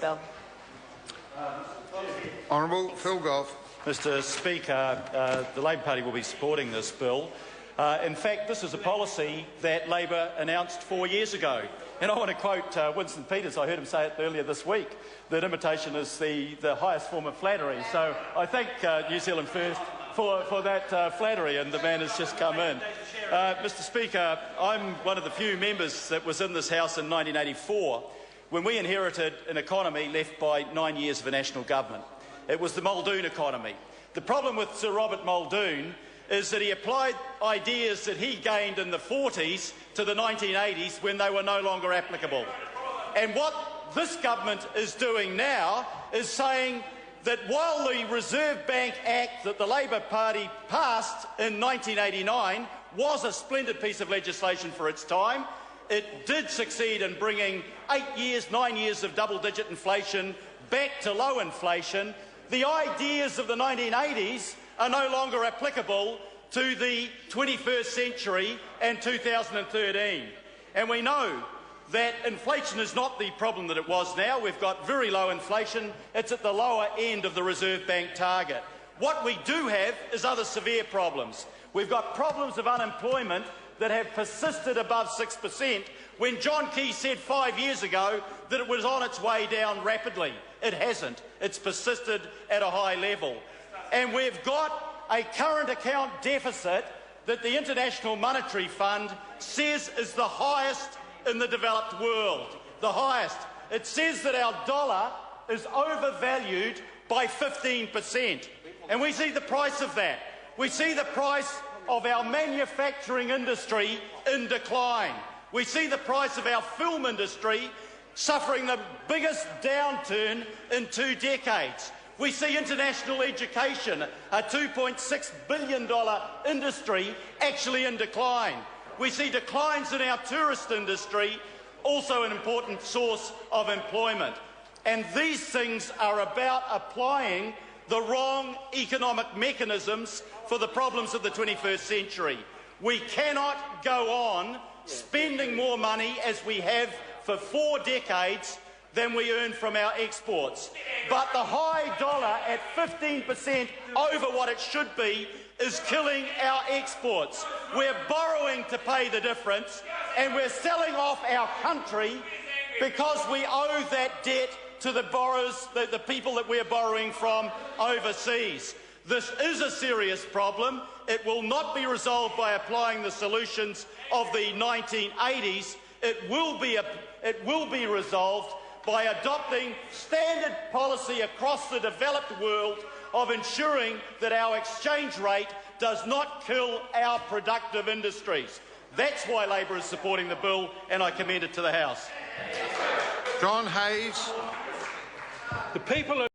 Bell. Honourable Phil Goff. Mr Speaker, the Labor Party will be supporting this bill. In fact, this is a policy that Labor announced 4 years ago. And I want to quote Winston Peters. I heard him say it earlier this week, that imitation is the highest form of flattery. So I thank New Zealand First for that flattery, and the man has just come in. Mr Speaker, I'm one of the few members that was in this House in 1984 when we inherited an economy left by 9 years of a national government. It was the Muldoon economy. The problem with Sir Robert Muldoon is that he applied ideas that he gained in the 40s to the 1980s when they were no longer applicable. And what this government is doing now is saying that while the Reserve Bank Act that the Labor Party passed in 1989 was a splendid piece of legislation for its time, it did succeed in bringing 9 years of double-digit inflation back to low inflation. The ideas of the 1980s are no longer applicable to the 21st century and 2013. And we know that inflation is not the problem that it was now. We've got very low inflation. It's at the lower end of the Reserve Bank target. What we do have is other severe problems. We've got problems of unemployment that have persisted above 6%, when John Key said 5 years ago that it was on its way down rapidly. It hasn't. It's persisted at a high level. And we've got a current account deficit that the International Monetary Fund says is the highest in the developed world. The highest. It says that our dollar is overvalued by 15%. And we see the price of that. We see the price of our manufacturing industry in decline. We see the price of our film industry suffering the biggest downturn in 2 decades. We see international education, a $2.6 billion industry, actually in decline. We see declines in our tourist industry, also an important source of employment. And these things are about applying the wrong economic mechanisms for the problems of the 21st century. We cannot go on spending more money as we have for 4 decades than we earn from our exports. But the high dollar at 15% over what it should be is killing our exports. We're borrowing to pay the difference, and we're selling off our country because we owe that debt to the borrowers, the people that we're borrowing from overseas. This is a serious problem. It will not be resolved by applying the solutions of the 1980s. It will be resolved by adopting standard policy across the developed world of ensuring that our exchange rate does not kill our productive industries. That's why Labor is supporting the bill, and I commend it to the House. John Hayes. The people